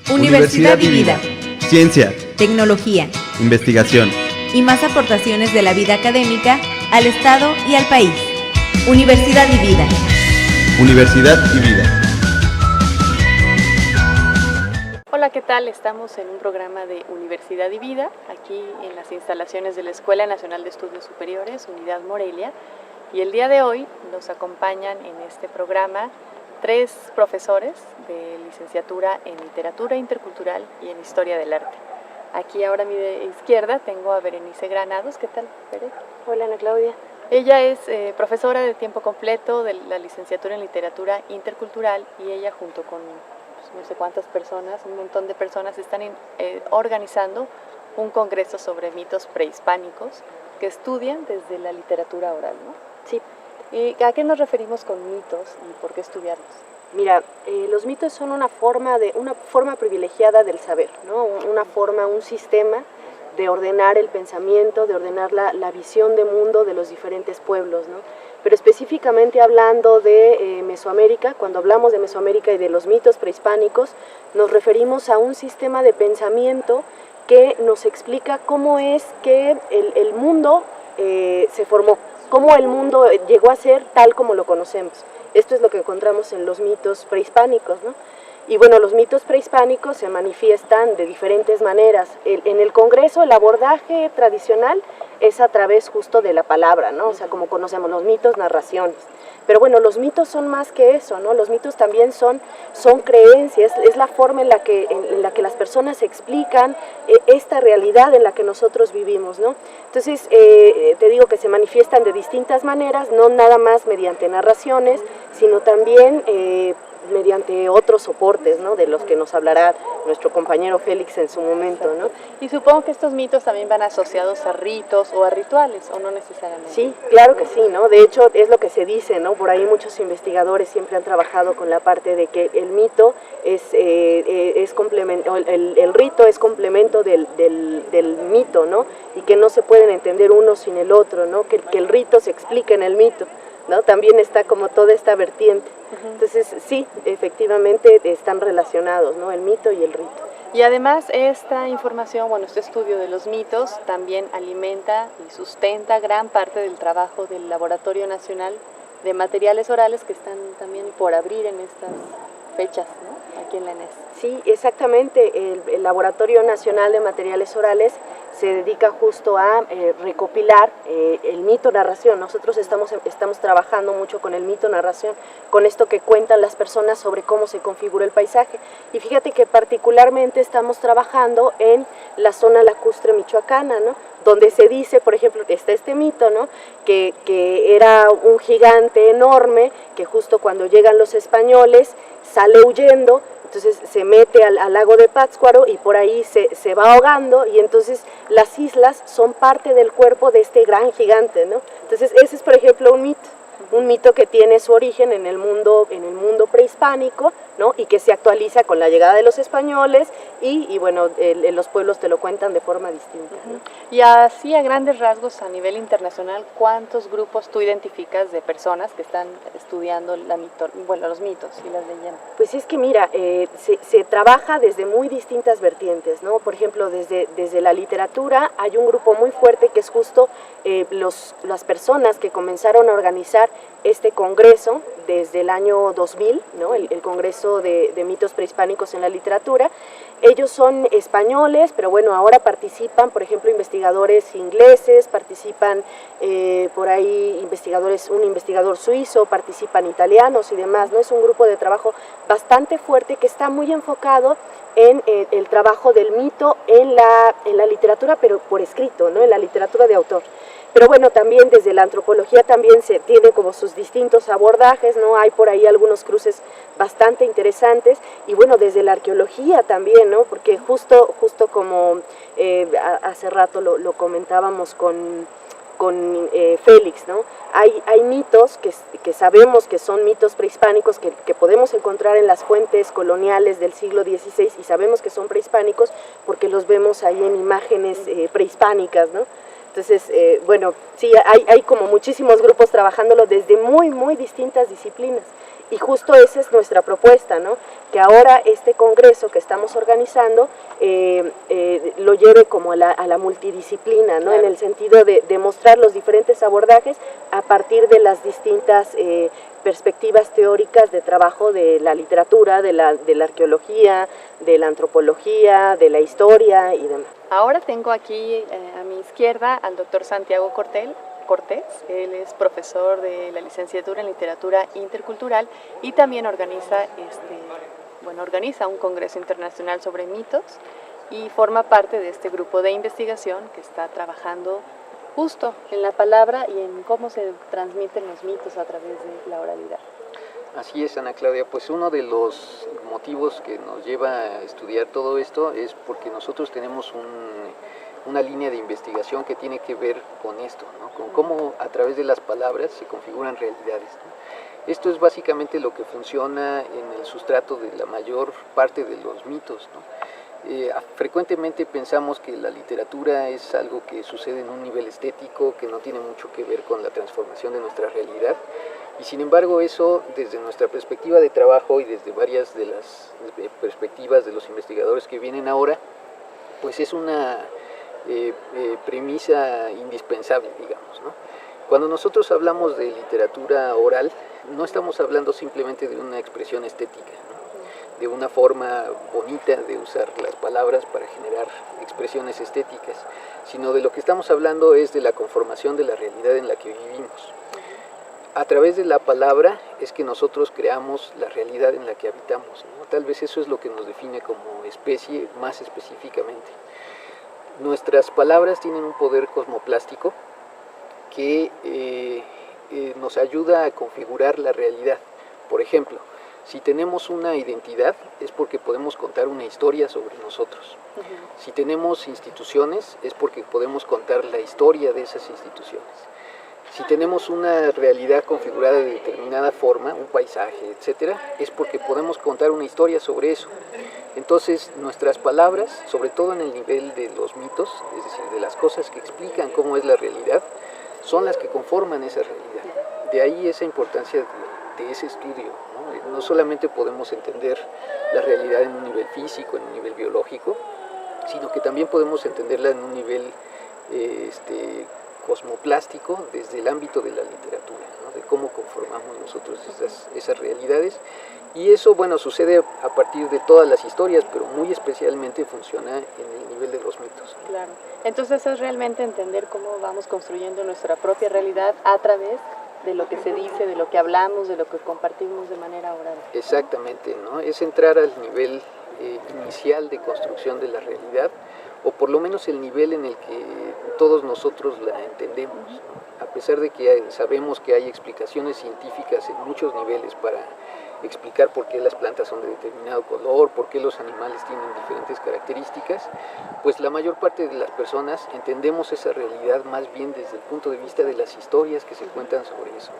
Universidad y Vida. Ciencia, Tecnología investigación y más aportaciones de la vida académica al Estado y al país. Universidad y Vida. Universidad y Vida. Hola, ¿qué tal? Estamos en un programa de Universidad y Vida, aquí en las instalaciones de la Escuela Nacional de Estudios Superiores, Unidad Morelia, y el día de hoy nos acompañan en este programa 3 profesores de licenciatura en Literatura Intercultural y en Historia del Arte. Aquí ahora a mi izquierda tengo a Berenice Granados. ¿Qué tal, Bere? Hola, Ana Claudia. Ella es profesora de tiempo completo de la licenciatura en Literatura Intercultural y ella junto con no sé cuántas personas, un montón de personas están organizando un congreso sobre mitos prehispánicos que estudian desde la literatura oral, ¿no? Sí. ¿Y a qué nos referimos con mitos y por qué estudiarlos? Mira, los mitos son una forma privilegiada del saber, ¿no? Un sistema de ordenar el pensamiento, de ordenar la visión de mundo de los diferentes pueblos, ¿no? Pero específicamente hablando de Mesoamérica, cuando hablamos de Mesoamérica y de los mitos prehispánicos, nos referimos a un sistema de pensamiento que nos explica cómo es que el mundo se formó, cómo el mundo llegó a ser tal como lo conocemos. Esto es lo que encontramos en los mitos prehispánicos, ¿no? Y bueno, los mitos prehispánicos se manifiestan de diferentes maneras. En el Congreso el abordaje tradicional es a través justo de la palabra, ¿no? O sea, como conocemos los mitos, narraciones. Pero bueno, los mitos son más que eso, ¿no? Los mitos también son creencias, es la forma en la que las personas explican esta realidad en la que nosotros vivimos, ¿no? Entonces, te digo que se manifiestan de distintas maneras, no nada más mediante narraciones, sino también mediante otros soportes, ¿no? De los que nos hablará nuestro compañero Félix en su momento, ¿no? Y supongo que estos mitos también van asociados a ritos o a rituales, ¿o no necesariamente? Sí, claro que sí, ¿no? De hecho, es lo que se dice, ¿no? Por ahí muchos investigadores siempre han trabajado con la parte de que el mito es complemento, el rito es complemento del mito, ¿no? Y que no se pueden entender uno sin el otro, ¿no? Que el rito se explica en el mito, ¿no? También está como toda esta vertiente. Entonces, sí, efectivamente están relacionados, ¿no? El mito y el rito. Y además esta información, bueno, este estudio de los mitos también alimenta y sustenta gran parte del trabajo del Laboratorio Nacional de Materiales Orales que están también por abrir en estas fechas, ¿no? Aquí en la ENES. Sí, exactamente. El Laboratorio Nacional de Materiales Orales se dedica justo a recopilar el mito-narración. Nosotros estamos trabajando mucho con el mito-narración, con esto que cuentan las personas sobre cómo se configura el paisaje. Y fíjate que particularmente estamos trabajando en la zona lacustre michoacana, ¿no? Donde se dice, por ejemplo, está este mito, ¿no? Que era un gigante enorme, que justo cuando llegan los españoles sale huyendo, entonces se mete al lago de Pátzcuaro y por ahí se va ahogando, y entonces las islas son parte del cuerpo de este gran gigante, ¿no? Entonces ese es, por ejemplo, un mito que tiene su origen en el mundo prehispánico, ¿no? Y que se actualiza con la llegada de los españoles y bueno, los pueblos te lo cuentan de forma distinta, ¿no? Y así a grandes rasgos a nivel internacional, ¿cuántos grupos tú identificas de personas que están estudiando los mitos y las leyendas? Pues es que mira, se trabaja desde muy distintas vertientes, ¿no? Por ejemplo, desde la literatura hay un grupo muy fuerte que es justo las personas que comenzaron a organizar este congreso desde el año 2000, ¿no? El Congreso de Mitos Prehispánicos en la Literatura. Ellos son españoles, pero bueno, ahora participan, por ejemplo, investigadores ingleses, participan por ahí un investigador suizo, participan italianos y demás, ¿no? Es un grupo de trabajo bastante fuerte que está muy enfocado en el trabajo del mito en la literatura, pero por escrito, ¿no? En la literatura de autor. Pero bueno, también desde la antropología también se tiene como sus distintos abordajes, ¿no? Hay por ahí algunos cruces bastante interesantes, y bueno, desde la arqueología también, ¿no? Porque justo como hace rato lo comentábamos con Félix, ¿no? Hay mitos que sabemos que son mitos prehispánicos, que podemos encontrar en las fuentes coloniales del siglo XVI, y sabemos que son prehispánicos porque los vemos ahí en imágenes prehispánicas, ¿no? Entonces, bueno, sí, hay como muchísimos grupos trabajándolo desde muy distintas disciplinas. Y justo esa es nuestra propuesta, ¿no? Que ahora este congreso que estamos organizando lo lleve como a la multidisciplina, ¿no? Claro. En el sentido de mostrar los diferentes abordajes a partir de las distintas perspectivas teóricas de trabajo de la literatura, de la arqueología, de la antropología, de la historia y demás. Ahora tengo aquí a mi izquierda al doctor Santiago Cortés. Él es profesor de la licenciatura en literatura intercultural y también organiza un congreso internacional sobre mitos y forma parte de este grupo de investigación que está trabajando justo en la palabra y en cómo se transmiten los mitos a través de la oralidad. Así es, Ana Claudia, pues uno de los motivos que nos lleva a estudiar todo esto es porque nosotros tenemos una línea de investigación que tiene que ver con esto, ¿no? Con cómo a través de las palabras se configuran realidades, ¿no? Esto es básicamente lo que funciona en el sustrato de la mayor parte de los mitos, ¿no? Frecuentemente pensamos que la literatura es algo que sucede en un nivel estético, que no tiene mucho que ver con la transformación de nuestra realidad, y sin embargo eso, desde nuestra perspectiva de trabajo y desde varias de las perspectivas de los investigadores que vienen ahora, pues es una premisa indispensable, digamos, ¿no? Cuando nosotros hablamos de literatura oral, no estamos hablando simplemente de una expresión estética, ¿no? De una forma bonita de usar las palabras para generar expresiones estéticas, sino de lo que estamos hablando es de la conformación de la realidad en la que vivimos. A través de la palabra es que nosotros creamos la realidad en la que habitamos, ¿no? Tal vez eso es lo que nos define como especie más específicamente. Nuestras palabras tienen un poder cosmoplástico que nos ayuda a configurar la realidad. Por ejemplo, si tenemos una identidad es porque podemos contar una historia sobre nosotros. Si tenemos instituciones es porque podemos contar la historia de esas instituciones. Si tenemos una realidad configurada de determinada forma, un paisaje, etcétera, es porque podemos contar una historia sobre eso. Entonces, nuestras palabras, sobre todo en el nivel de los mitos, es decir, de las cosas que explican cómo es la realidad, son las que conforman esa realidad. De ahí esa importancia de ese estudio, ¿no? No solamente podemos entender la realidad en un nivel físico, en un nivel biológico, sino que también podemos entenderla en un nivel cosmoplástico desde el ámbito de la literatura, ¿no? De cómo conformamos nosotros esas realidades. Y eso, bueno, sucede a partir de todas las historias, pero muy especialmente funciona en el nivel de los mitos. Claro. Entonces es realmente entender cómo vamos construyendo nuestra propia realidad a través de lo que se dice, de lo que hablamos, de lo que compartimos de manera oral. Exactamente, ¿no? Es entrar al nivel inicial de construcción de la realidad, o por lo menos el nivel en el que todos nosotros la entendemos, ¿no? A pesar de que sabemos que hay explicaciones científicas en muchos niveles para explicar por qué las plantas son de determinado color, por qué los animales tienen diferentes características, pues la mayor parte de las personas entendemos esa realidad más bien desde el punto de vista de las historias que se cuentan sobre eso.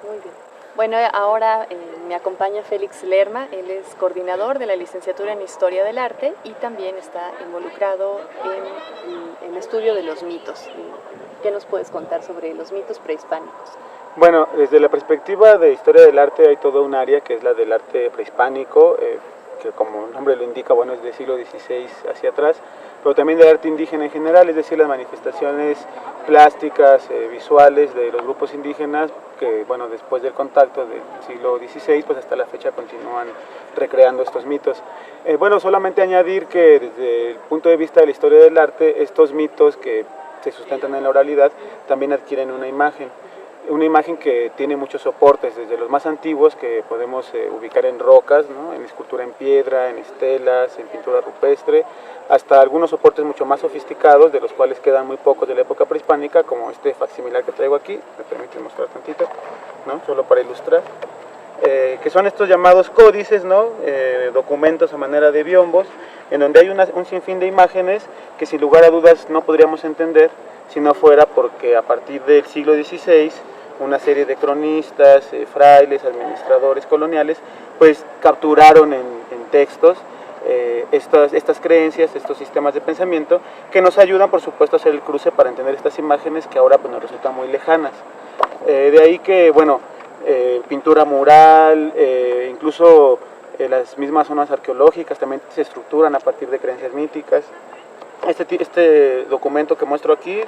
Muy bien. Bueno, ahora me acompaña Félix Lerma, él es coordinador de la licenciatura en Historia del Arte y también está involucrado en el estudio de los mitos. ¿Qué nos puedes contar sobre los mitos prehispánicos? Bueno, desde la perspectiva de Historia del Arte hay toda un área que es la del arte prehispánico, que como el nombre lo indica, bueno, es del siglo XVI hacia atrás, pero también del arte indígena en general, es decir, las manifestaciones plásticas, visuales de los grupos indígenas que, bueno, después del contacto del siglo XVI, pues hasta la fecha continúan recreando estos mitos. Bueno, solamente añadir que desde el punto de vista de la historia del arte, estos mitos que se sustentan en la oralidad también adquieren una imagen que tiene muchos soportes, desde los más antiguos que podemos ubicar en rocas, ¿no? En escultura en piedra, en estelas, en pintura rupestre, hasta algunos soportes mucho más sofisticados, de los cuales quedan muy pocos de la época prehispánica, como este facsimilar que traigo aquí, me permiten mostrar tantito, ¿no? Solo para ilustrar, que son estos llamados códices, ¿no? Documentos a manera de biombos, en donde hay un sinfín de imágenes que sin lugar a dudas no podríamos entender si no fuera porque a partir del siglo XVI una serie de cronistas, frailes, administradores coloniales, pues capturaron en textos estas creencias, estos sistemas de pensamiento que nos ayudan, por supuesto, a hacer el cruce para entender estas imágenes que ahora pues, nos resultan muy lejanas. De ahí que, bueno, pintura mural, incluso las mismas zonas arqueológicas también se estructuran a partir de creencias míticas. Este documento que muestro aquí,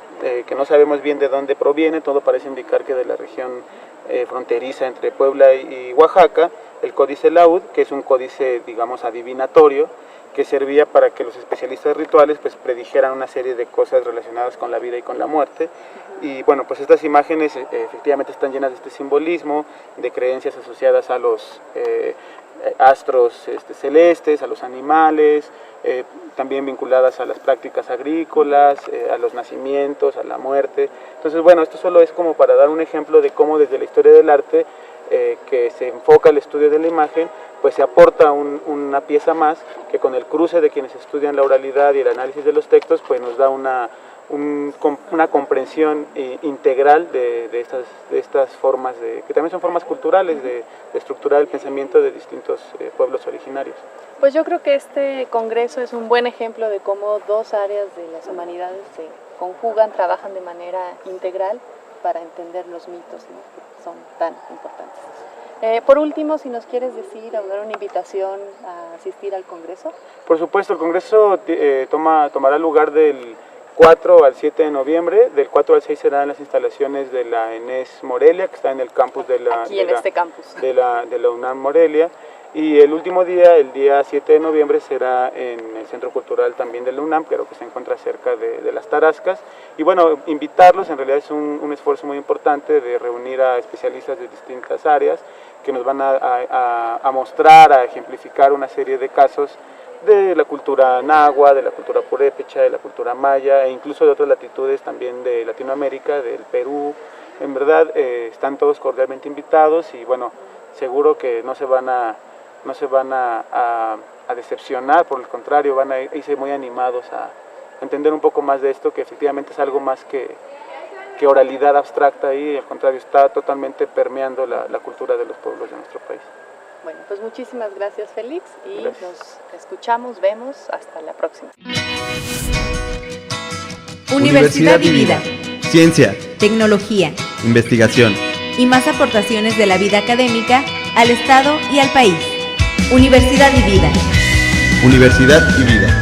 que no sabemos bien de dónde proviene, todo parece indicar que de la región fronteriza entre Puebla y Oaxaca, el Códice Laúd, que es un códice, digamos, adivinatorio, que servía para que los especialistas rituales pues predijeran una serie de cosas relacionadas con la vida y con la muerte. Y bueno, pues estas imágenes efectivamente están llenas de este simbolismo, de creencias asociadas a los astros celestes, a los animales, también vinculadas a las prácticas agrícolas, a los nacimientos, a la muerte. Entonces, bueno, esto solo es como para dar un ejemplo de cómo desde la historia del arte, que se enfoca al estudio de la imagen, pues se aporta una pieza más que con el cruce de quienes estudian la oralidad y el análisis de los textos, pues nos da una comprensión integral de estas formas, que también son formas culturales de estructurar el pensamiento de distintos pueblos originarios. Pues yo creo que este congreso es un buen ejemplo de cómo dos áreas de las humanidades se conjugan, trabajan de manera integral para entender los mitos, ¿no?, que son tan importantes. Por último, si nos quieres decir o dar una invitación a asistir al congreso. Por supuesto, el congreso tomará lugar del 4 al 7 de noviembre, del 4 al 6 serán las instalaciones de la ENES Morelia, que está en el campus de la UNAM Morelia, y el último día, el día 7 de noviembre, será en el Centro Cultural también de la UNAM, pero que se encuentra cerca de las Tarascas. Y bueno, invitarlos, en realidad es un esfuerzo muy importante de reunir a especialistas de distintas áreas que nos van a mostrar, a ejemplificar una serie de casos de la cultura náhuatl, de la cultura purépecha, de la cultura maya, e incluso de otras latitudes también de Latinoamérica, del Perú. En verdad están todos cordialmente invitados y bueno, seguro que no se van a decepcionar, por el contrario, van a irse muy animados a entender un poco más de esto, que efectivamente es algo más que oralidad abstracta y al contrario está totalmente permeando la cultura de los pueblos de nuestro país. Bueno, pues muchísimas gracias, Félix, y gracias. Nos escuchamos, vemos, hasta la próxima. Universidad Vivida. Ciencia, Tecnología investigación. y más aportaciones de la vida académica al Estado y al país. Universidad y Vida. Universidad y vida.